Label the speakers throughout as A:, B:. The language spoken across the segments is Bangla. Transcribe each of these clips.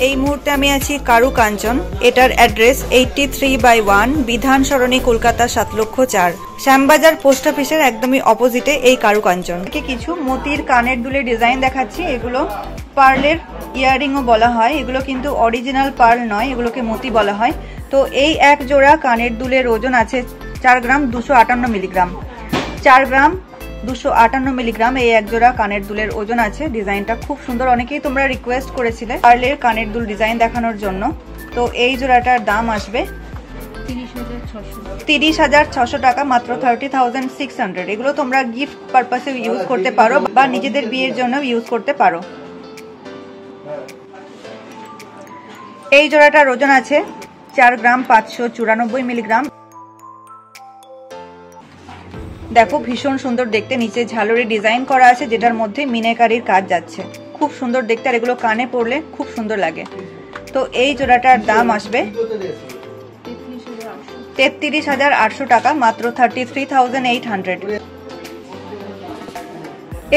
A: এই মুহূর্তে আমি আছি কারু কাঞ্চন। এটার অ্যাড্রেস 83/1 বিধান সরণি, কলকাতা 7,04,000। শ্যামবাজার পোস্ট অফিসের একদমই অপোজিটে এই কারু কাঞ্চন। কিছু মতির কানের দুলের ডিজাইন দেখাচ্ছি। এগুলো পার্লের ইয়াররিংও বলা হয়। এগুলো কিন্তু অরিজিনাল পার্ল নয়, এগুলোকে মতি বলা হয়। তো এই এক জোড়া কানের দুলের ওজন আছে 4 গ্রাম 258 মিলিগ্রাম। 4 গ্রাম 258 মিলিগ্রাম এই এক জোড়া কানের দুলের ওজন আছে। ডিজাইনটা খুব সুন্দর। অনেকেই তোমরা রিকোয়েস্ট করেছিলে পার্লের কানের দুল ডিজাইন দেখানোর জন্য। তো এই জোড়াটার দাম আসবে 30,600 টাকা, মাত্র 30,600। এগুলো তোমরা গিফট পারপাসে ইউজ করতে পারো বা নিজেদের বিয়ের জন্য ইউজ করতে পারো। এই জোড়াটার ওজন আছে 4 গ্রাম 594 মিলিগ্রাম। দেখো ভীষণ সুন্দর দেখতে, নিচে ঝালরি ডিজাইন করা আছে যেটার মধ্যে মিনাকারির কাজ যাচ্ছে। খুব সুন্দর দেখতে, আর এগুলো কানে পরলে খুব সুন্দর লাগে। তো এই জোড়াটার দাম আসবে 33,800 টাকা, মাত্র 33,800।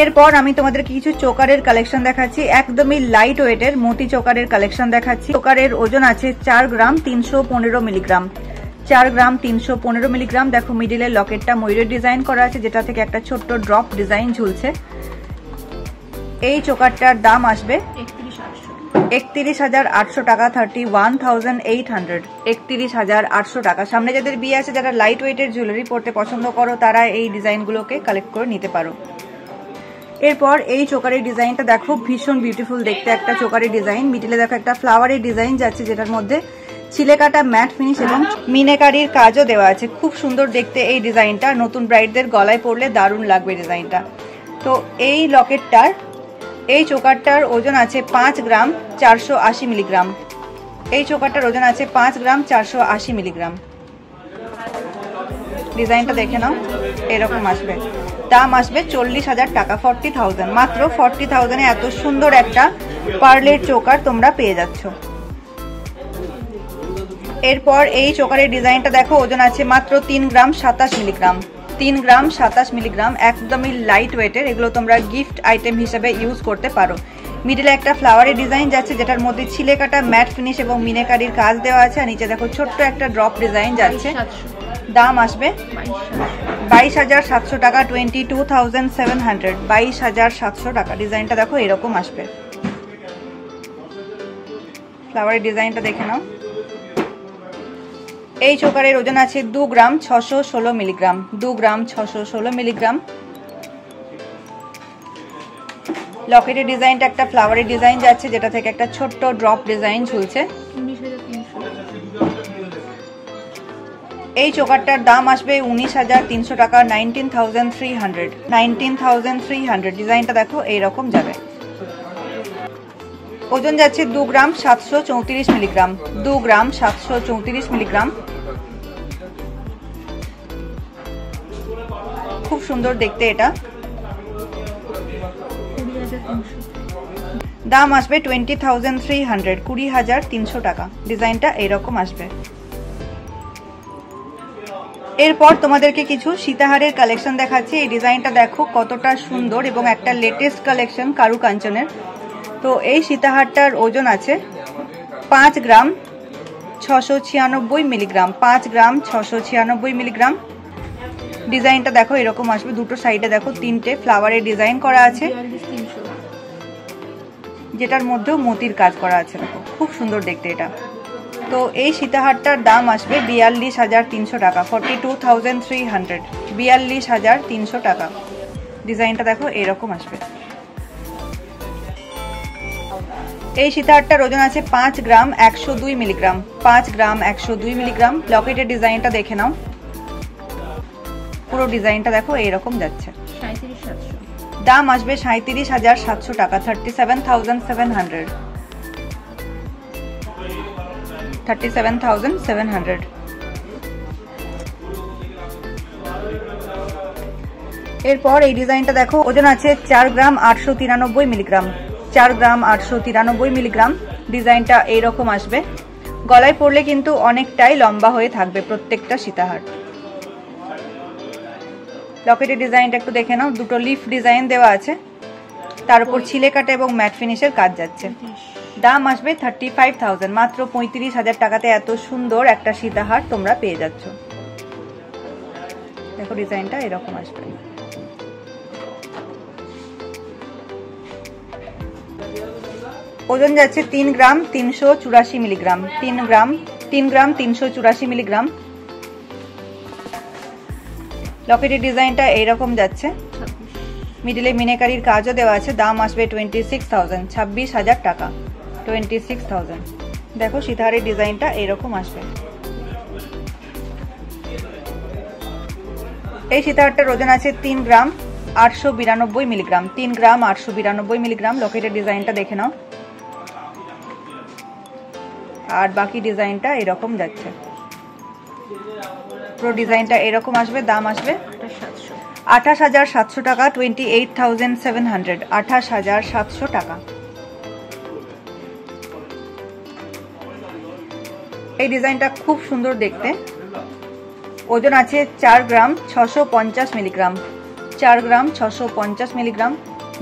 A: এরপর আমি তোমাদেরকে কিছু চোকারের কালেকশন দেখাচ্ছি। একদমই লাইট ওয়েটের মতি চোকারের কালেকশন দেখাচ্ছি। চোকারের ওজন আছে 4 গ্রাম 315 মিলিগ্রাম। 4 গ্রাম 315 মিলিগ্রাম। দেখো মিডিলের লকেটটা ময়ূরের ডিজাইন করা আছে, যেটা থেকে একটা ছোট্ট ড্রপ ডিজাইন ঝুলছে। এই চোকারটার দাম আসবে 31,800 টাকা, 31,800। 31,800 টাকা। সামনে যাদের বিয়ে আছে, যারা লাইট ওয়েটের জুয়েলারি পরতে পছন্দ করো, তারা এই ডিজাইনগুলোকে কালেক্ট করে নিতে পারো। এরপর এই চোকারের ডিজাইনটা দেখো, ভীষণ বিউটিফুল দেখতে একটা চোকারের ডিজাইন। মিডিলে দেখো একটা ফ্লাওয়ারের ডিজাইন যাচ্ছে, যেটার মধ্যে ছিলে কাটা ম্যাট ফিনিশ এবং মিনাকারির কাজও দেওয়া আছে। খুব সুন্দর দেখতে এই ডিজাইনটা। নতুন ব্রাইডদের গলায় পরলে দারুণ লাগবে ডিজাইনটা। তো এই লকেটটার, এই চোকারটার ওজন আছে 5 গ্রাম 480 মিলিগ্রাম। এই চোকারটার ওজন আছে 5 গ্রাম 480 মিলিগ্রাম। ডিজাইনটা দেখে নাও, এরকম আসবে। দাম আসবে 40,000 টাকা, 40,000। মাত্র 40,000 এ এত সুন্দর একটা পার্লের চোকার তোমরা পেয়ে যাচ্ছ। এরপর এই চোকারের ডিজাইনটা দেখো, ওজন আছে মাত্র 3 গ্রাম 27 মিলিগ্রাম। 3 গ্রাম 27 মিলিগ্রাম, একদমই লাইট ওয়েটের। এগুলো তোমরা গিফট আইটেম হিসেবে ইউজ করতে পারো। মিডিলে একটা ফ্লাওয়ারের ডিজাইন যাচ্ছে, যেটার মধ্যে ছিলে কাটা ম্যাট ফিনিশ এবং মিনাকারির কাজ দেওয়া আছে। আর নিচে দেখো ছোট্ট একটা ড্রপ ডিজাইন যাচ্ছে। দাম আসবে 22,700 টাকা, 22,700। 22,700 টাকা। ডিজাইনটা দেখো এরকম আসবে। ফ্লাওয়ারের ডিজাইনটা দেখে নাও। এই চোকারের ওজন আছে 2 গ্রাম 616 মিলিগ্রাম। 2 গ্রাম 616 মিলিগ্রাম। লকেটের ডিজাইনটা একটা ফ্লাওয়ারের ডিজাইন যাচ্ছে, যেটা থেকে একটা ছোট্ট ড্রপ ডিজাইন ঝুলছে। এই চোকারটার দাম আসবে 19,300 টাকা, 19,300। 19,300। ডিজাইনটা দেখো এইরকম যাবে। ওজন যাচ্ছে 2 গ্রাম 734 মিলিগ্রাম। 2 গ্রাম 734 মিলিগ্রাম। খুব সুন্দর দেখতে এটা। দাম আসবে 20,300, 20,300 টাকা। ডিজাইনটা এরকম আসবে। এরপর তোমাদেরকে কিছু সীতাহারের কালেকশন দেখাচ্ছি। এই ডিজাইনটা দেখো কতটা সুন্দর এবং একটা লেটেস্ট কালেকশন কারু কাঞ্চনের। তো এই সীতাহারটার ওজন আছে 5 গ্রাম 696 মিলিগ্রাম। 5 গ্রাম 696 মিলিগ্রাম। ডিজাইনটা দেখো এরকম আসবে। দুটো সাইডে দেখো 3টে ফ্লাওয়ারের ডিজাইন করা আছে, যেটার মধ্যেও মতির কাজ করা আছে। দেখো খুব সুন্দর দেখতে এটা। তো এই সীতাহারটার দাম আসবে 42,300 টাকা, 42,300। 42,300 টাকা। ডিজাইনটা দেখো এরকম আসবে। এই সীতাহারটার ওজন আছে 5 গ্রাম 102 মিলিগ্রাম। 5 গ্রাম 102 মিলিগ্রাম। লকেটের ডিজাইনটা দেখে নাও। পুরো ডিজাইনটা দেখো এইরকম যাচ্ছে। দাম আসবে 37,700 টাকা, 37,700। 37,700। এরপর এই ডিজাইনটা দেখো, ওজন আছে 4 গ্রাম 893 মিলিগ্রাম। 4 গ্রাম 893 মিলিগ্রাম। ডিজাইনটা এইরকম আসবে। গলায় পরলে কিন্তু অনেকটাই লম্বা হয়ে থাকবে প্রত্যেকটা সীতাহার। লকেটের ডিজাইনটা একটু দেখে নাও। দুটো লিফ ডিজাইন দেওয়া আছে, তার উপর ছিলে কাটা এবং ম্যাট ফিনিশের কাজ যাচ্ছে। দাম আসবে 35,000। মাত্র 35,000 টাকাতে এত সুন্দর একটা সীতাহার তোমরা পেয়ে যাচ্ছ। দেখো ডিজাইনটা এরকম আসবে। ওজন যাচ্ছে 3 গ্রাম 384 মিলিগ্রাম। 3 গ্রাম 384 মিলিগ্রাম। লকেটের ডিজাইনটা এইরকম যাচ্ছে, মিডিলে মিনাকারির কাজও দেওয়া আছে। দাম আসবে 26,000, 26,000 টাকা, 26,000। দেখো সীতাহারের ডিজাইনটা এইরকম আসবে। এই সীতাহারটার ওজন আছে 3 গ্রাম 892 মিলিগ্রাম। 3 গ্রাম 892 মিলিগ্রাম। লকেটের ডিজাইনটা দেখে নাও। আর বাকি ডিজাইনটা এরকম যাচ্ছে, পুরো ডিজাইনটা এরকম আসবে। দাম আসবে 28,700 টাকা, 28,700, 28,700 টাকা। এই ডিজাইনটা খুব সুন্দর দেখতে। ওজন আছে 4 গ্রাম 650 মিলিগ্রাম। 4 গ্রাম 650 মিলিগ্রাম।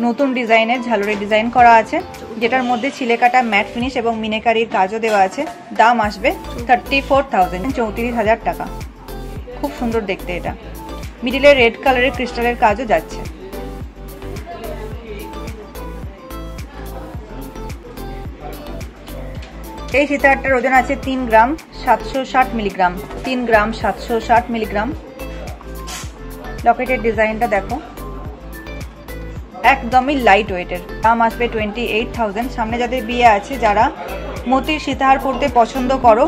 A: নতুন ডিজাইনের ঝালরের ডিজাইন করা আছে, যেটার মধ্যে ছিলেকাটা ম্যাট ফিনিশ এবং মিনাকারির কাজও দেওয়া আছে। দাম আসবে 34,000, 34,000 টাকা। খুব সুন্দর দেখতে এটা। মিডিলে রেড কালারের ক্রিস্টালের কাজও যাচ্ছে। এই সীতাহারটার ওজন আছে 3 গ্রাম 760 মিলিগ্রাম। 3 গ্রাম 760 মিলিগ্রাম। লকেটের ডিজাইনটা দেখো, একদমই লাইট ওয়েটের। দাম আসবে 28,000। সামনে যাদের বিয়ে আছে, যারা মতির সীতাহার পরতে পছন্দ করো,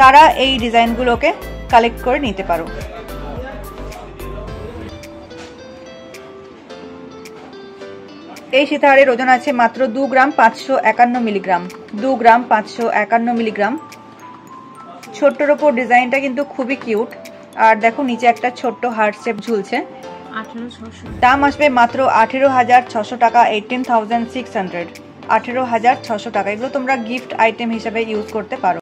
A: তারা এই ডিজাইনগুলোকে কালেক্ট করে নিতে পারো। এই সীতাহারের ওজন আছে মাত্র 2 গ্রাম 551 মিলিগ্রাম। 2 গ্রাম 551 মিলিগ্রাম। ছোট্টর ওপর ডিজাইনটা কিন্তু খুবই কিউট। আর দেখো নিচে একটা ছোট্ট হার্ট শেপ ঝুলছে। দাম আসবে মাত্র 18,600 টাকা, 18,600, 18,600 টাকা। এগুলো তোমরা গিফট আইটেম হিসেবে ইউজ করতে পারো।